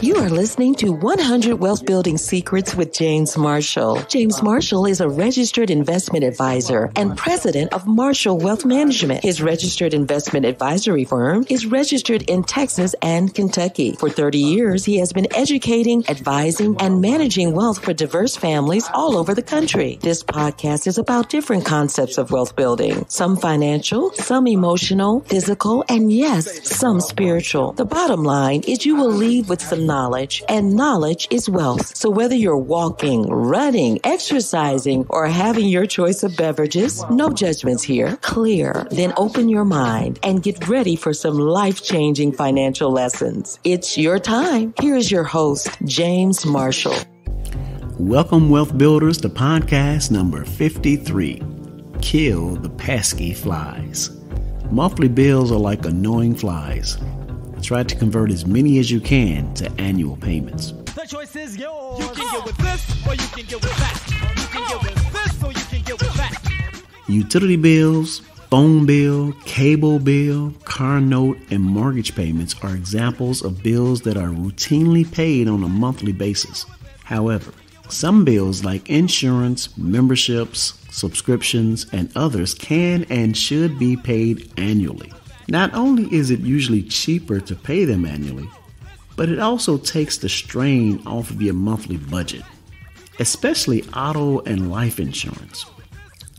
You are listening to 100 Wealth Building Secrets with James Marshall. James Marshall is a registered investment advisor and president of Marshall Wealth Management. His registered investment advisory firm is registered in Texas and Kentucky. For 30 years, he has been educating, advising, and managing wealth for diverse families all over the country. This podcast is about different concepts of wealth building, some financial, some emotional, physical, and yes, some spiritual. The bottom line is you will leave with some knowledge, and knowledge is wealth. So whether you're walking, running, exercising, or having your choice of beverages, no judgments here. Clear. Then open your mind and get ready for some life-changing financial lessons. It's your time. Here's your host, James Marshall. Welcome, Wealth Builders, to podcast number 53. Kill the pesky flies. Monthly bills are like annoying flies. Try to convert as many as you can to annual payments. The choice is yours. You can get with this or you can get with that. You can get with this or you can get with that. Utility bills, phone bill, cable bill, car note, and mortgage payments are examples of bills that are routinely paid on a monthly basis. However, some bills like insurance, memberships, subscriptions, and others can and should be paid annually. Not only is it usually cheaper to pay them annually, but it also takes the strain off of your monthly budget, especially auto and life insurance.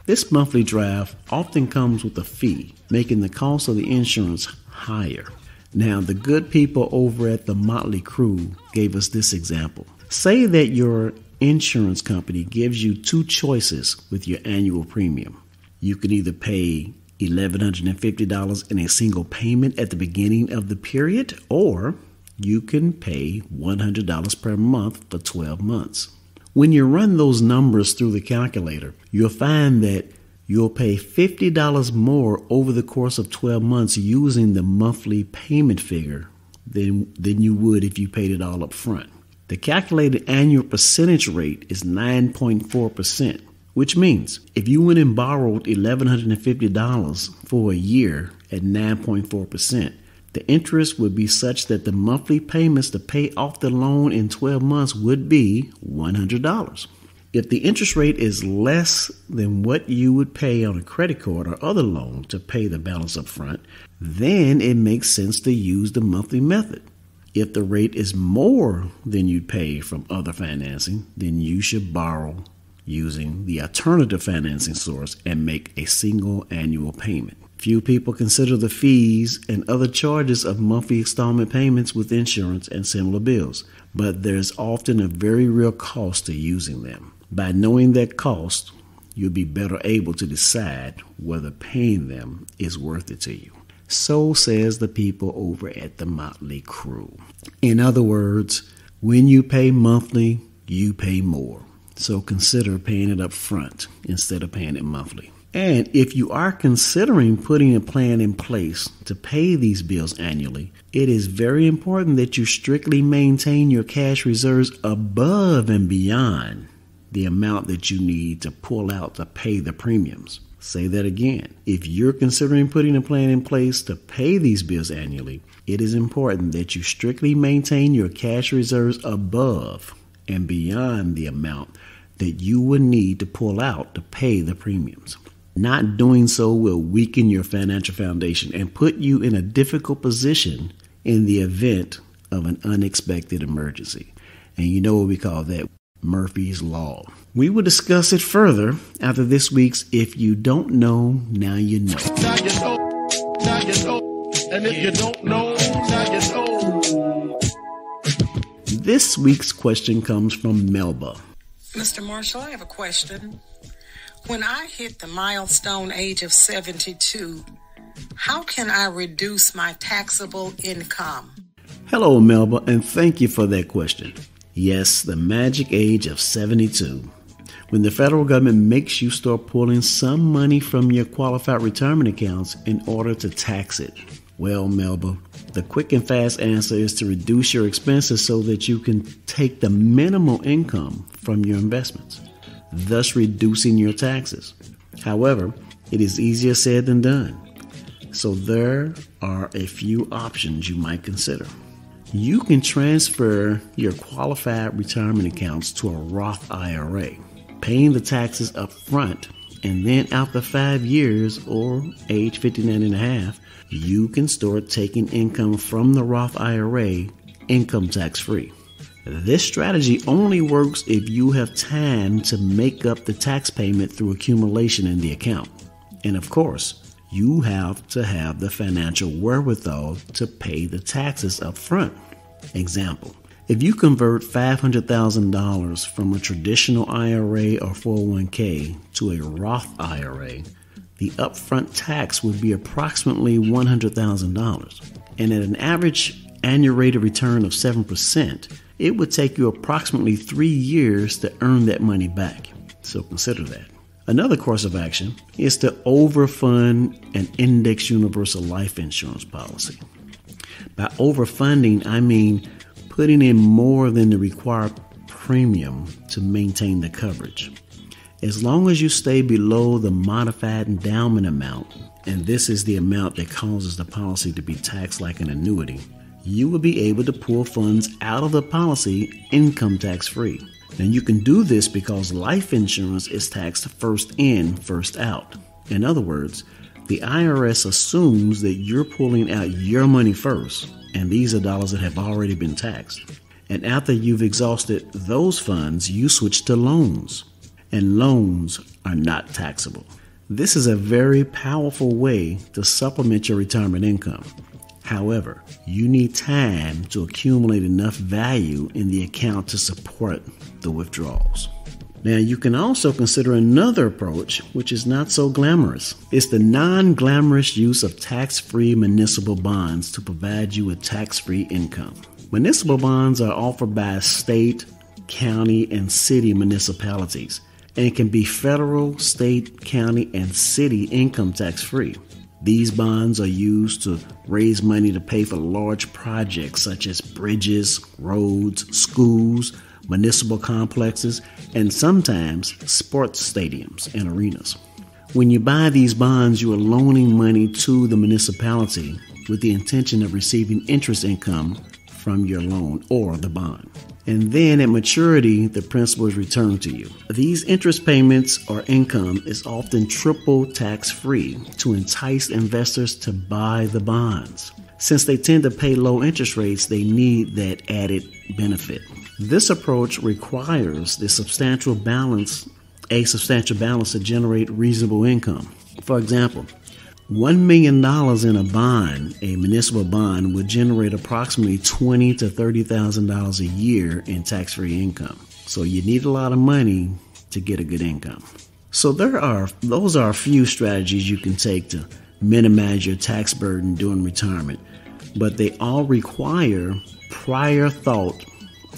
This monthly draft often comes with a fee, making the cost of the insurance higher. Now, the good people over at the Motley Crew gave us this example. Say that your insurance company gives you two choices with your annual premium. You can either pay $1,150 in a single payment at the beginning of the period, or you can pay $100 per month for 12 months. When you run those numbers through the calculator, you'll find that you'll pay $50 more over the course of 12 months using the monthly payment figure than you would if you paid it all up front. The calculated annual percentage rate is 9.4%. Which means if you went and borrowed $1,150 for a year at 9.4%, the interest would be such that the monthly payments to pay off the loan in 12 months would be $100. If the interest rate is less than what you would pay on a credit card or other loan to pay the balance up front, then it makes sense to use the monthly method. If the rate is more than you'd pay from other financing, then you should borrow using the alternative financing source and make a single annual payment. Few people consider the fees and other charges of monthly installment payments with insurance and similar bills, but there's often a very real cost to using them. By knowing that cost, you'll be better able to decide whether paying them is worth it to you. So says the people over at the Motley Crew. In other words, when you pay monthly, you pay more. So consider paying it up front instead of paying it monthly. And if you are considering putting a plan in place to pay these bills annually, it is very important that you strictly maintain your cash reserves above and beyond the amount that you need to pull out to pay the premiums. Say that again. If you're considering putting a plan in place to pay these bills annually, it is important that you strictly maintain your cash reserves above and beyond the amount that you would need to pull out to pay the premiums. Not doing so will weaken your financial foundation and put you in a difficult position in the event of an unexpected emergency. And you know what we call that? Murphy's Law. We will discuss it further after this week's If You Don't Know, Now You Know. Now you know, now you know, and if you don't know, now you know. This week's question comes from Melba. Mr. Marshall, I have a question. When I hit the milestone age of 72, how can I reduce my taxable income? Hello, Melba, and thank you for that question. Yes, the magic age of 72. When the federal government makes you start pulling some money from your qualified retirement accounts in order to tax it. Well, Melba, the quick and fast answer is to reduce your expenses so that you can take the minimal income from your investments, thus reducing your taxes. However, it is easier said than done. So there are a few options you might consider. you can transfer your qualified retirement accounts to a Roth IRA, paying the taxes up front, and then after 5 years or age 59 and a half, you can start taking income from the Roth IRA income tax free. This strategy only works if you have time to make up the tax payment through accumulation in the account. And of course, you have to have the financial wherewithal to pay the taxes up front. Example, if you convert $500,000 from a traditional IRA or 401k to a Roth IRA, the upfront tax would be approximately $100,000. And at an average annual rate of return of 7%, it would take you approximately 3 years to earn that money back. So consider that. Another course of action is to overfund an index universal life insurance policy. By overfunding, I mean putting in more than the required premium to maintain the coverage. As long as you stay below the modified endowment amount, and this is the amount that causes the policy to be taxed like an annuity, you will be able to pull funds out of the policy income tax free. Now you can do this because life insurance is taxed first in, first out. In other words, the IRS assumes that you're pulling out your money first, and these are dollars that have already been taxed. And after you've exhausted those funds, you switch to loans, and loans are not taxable. This is a very powerful way to supplement your retirement income. However, you need time to accumulate enough value in the account to support the withdrawals. Now, you can also consider another approach, which is not so glamorous. It's the non-glamorous use of tax-free municipal bonds to provide you with tax-free income. Municipal bonds are offered by state, county, and city municipalities, and can be federal, state, county, and city income tax-free. These bonds are used to raise money to pay for large projects such as bridges, roads, schools, municipal complexes, and sometimes sports stadiums and arenas. When you buy these bonds, you are loaning money to the municipality with the intention of receiving interest income from your loan or the bond. And then at maturity, the principal is returned to you. These interest payments or income is often triple tax-free to entice investors to buy the bonds. Since they tend to pay low interest rates, they need that added benefit. This approach requires a substantial balance to generate reasonable income. For example, $1 million in a bond, a municipal bond, would generate approximately $20,000 to $30,000 a year in tax-free income. So you need a lot of money to get a good income. So those are a few strategies you can take to minimize your tax burden during retirement, but they all require prior thought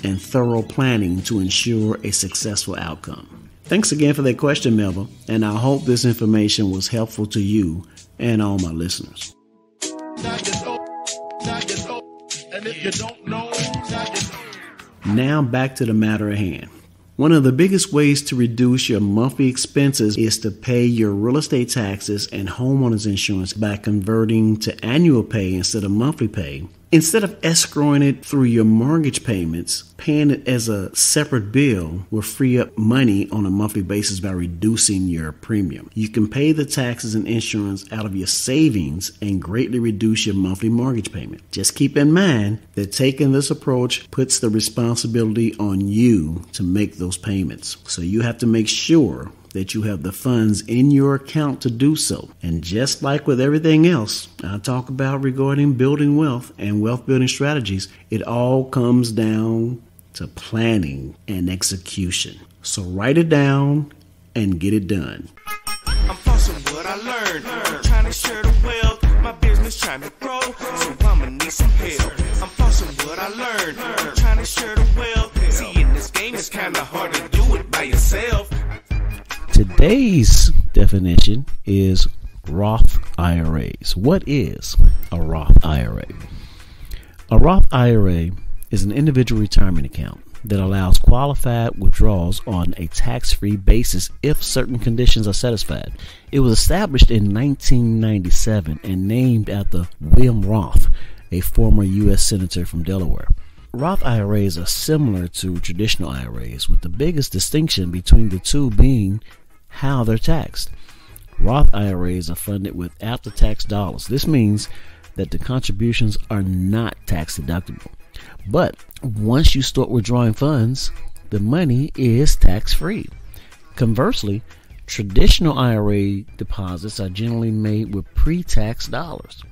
and thorough planning to ensure a successful outcome. Thanks again for that question, Melba, and I hope this information was helpful to you and all my listeners. Now back to the matter at hand. One of the biggest ways to reduce your monthly expenses is to pay your real estate taxes and homeowners insurance by converting to annual pay instead of monthly pay. Instead of escrowing it through your mortgage payments, paying it as a separate bill will free up money on a monthly basis by reducing your premium. You can pay the taxes and insurance out of your savings and greatly reduce your monthly mortgage payment. Just keep in mind that taking this approach puts the responsibility on you to make those payments. So you have to make sure that you have the funds in your account to do so. And just like with everything else I talk about regarding building wealth and wealth building strategies, it all comes down to planning and execution. So write it down and get it done. I'm flossing what I learned. I'm trying to share the wealth. My business trying to grow, so I'ma need some help. I'm flossing what I learned. I'm trying to share the wealth. See, in this game it's kind of hard to do it by yourself. Today's definition is Roth IRAs. What is a Roth IRA? A Roth IRA is an individual retirement account that allows qualified withdrawals on a tax-free basis if certain conditions are satisfied. It was established in 1997 and named after William Roth, a former U.S. Senator from Delaware. Roth IRAs are similar to traditional IRAs, with the biggest distinction between the two being how they're taxed. Roth IRAs are funded with after-tax dollars. This means that the contributions are not tax deductible. But once you start withdrawing funds, the money is tax-free. Conversely, traditional IRA deposits are generally made with pre-tax dollars.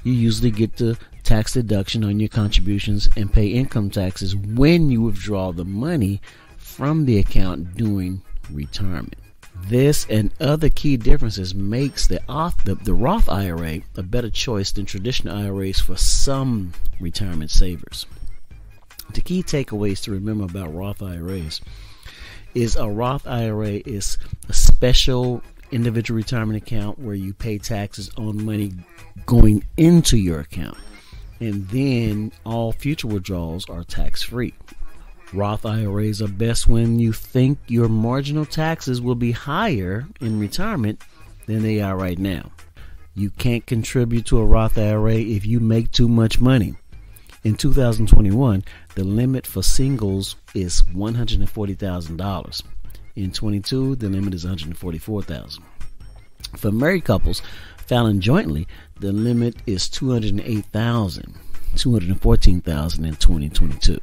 You usually get the tax deduction on your contributions and pay income taxes when you withdraw the money from the account during retirement. This and other key differences makes the Roth IRA a better choice than traditional IRAs for some retirement savers. The key takeaways to remember about Roth IRAs is a Roth IRA is a special individual retirement account where you pay taxes on money going into your account, and then all future withdrawals are tax-free. Roth IRAs are best when you think your marginal taxes will be higher in retirement than they are right now. You can't contribute to a Roth IRA if you make too much money. In 2021, the limit for singles is $140,000. In 22, the limit is $144,000. For married couples filing jointly, the limit is $214,000 in 2022.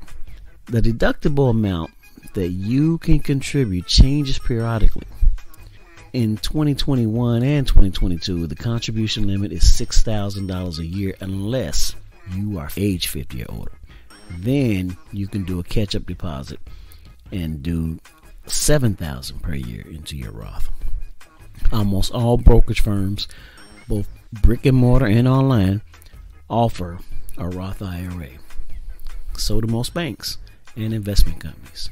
The deductible amount that you can contribute changes periodically. In 2021 and 2022, the contribution limit is $6,000 a year unless you are age 50 or older. Then you can do a catch-up deposit and do $7,000 per year into your Roth. Almost all brokerage firms, both brick and mortar and online, offer a Roth IRA. So do most banks and investment companies.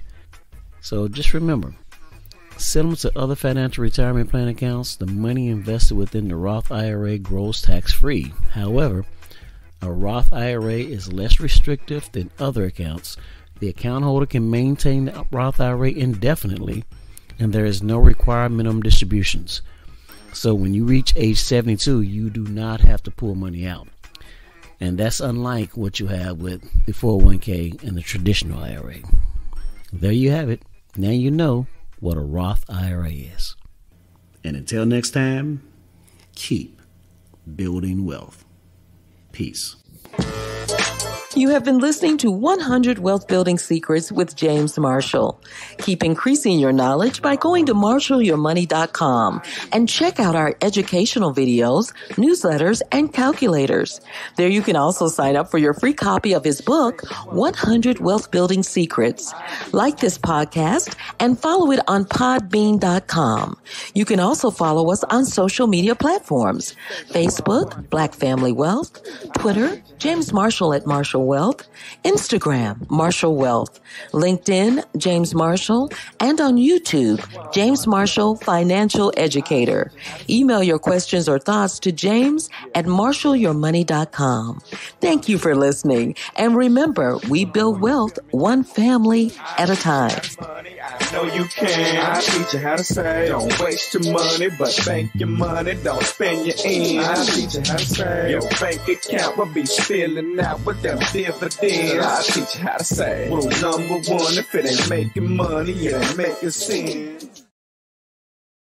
So just remember, similar to other financial retirement plan accounts, the money invested within the Roth IRA grows tax-free. However, a Roth IRA is less restrictive than other accounts. The account holder can maintain the Roth IRA indefinitely, and there is no required minimum distributions. So when you reach age 72, you do not have to pull money out. And that's unlike what you have with the 401k and the traditional IRA. There you have it. Now you know what a Roth IRA is. And until next time, keep building wealth. Peace. You have been listening to 100 Wealth Building Secrets with James Marshall. Keep increasing your knowledge by going to marshallyourmoney.com and check out our educational videos, newsletters, and calculators. There you can also sign up for your free copy of his book, 100 Wealth Building Secrets. Like this podcast and follow it on podbean.com. You can also follow us on social media platforms: Facebook, Black Family Wealth, Twitter, James Marshall at Marshall Wealth, Instagram, Marshall Wealth, LinkedIn, James Marshall, and on YouTube, James Marshall Financial Educator. Email your questions or thoughts to James at marshallyourmoney.com. Thank you for listening. And remember, we build wealth one family at a time. I know you can. I teach you how to save. Don't waste your money, but bank your money. Don't spend your ends. I teach you how to save. Your bank account will be spilling out with them dividends. I teach you how to save. Rule number one: if it ain't making money, it ain't making sense.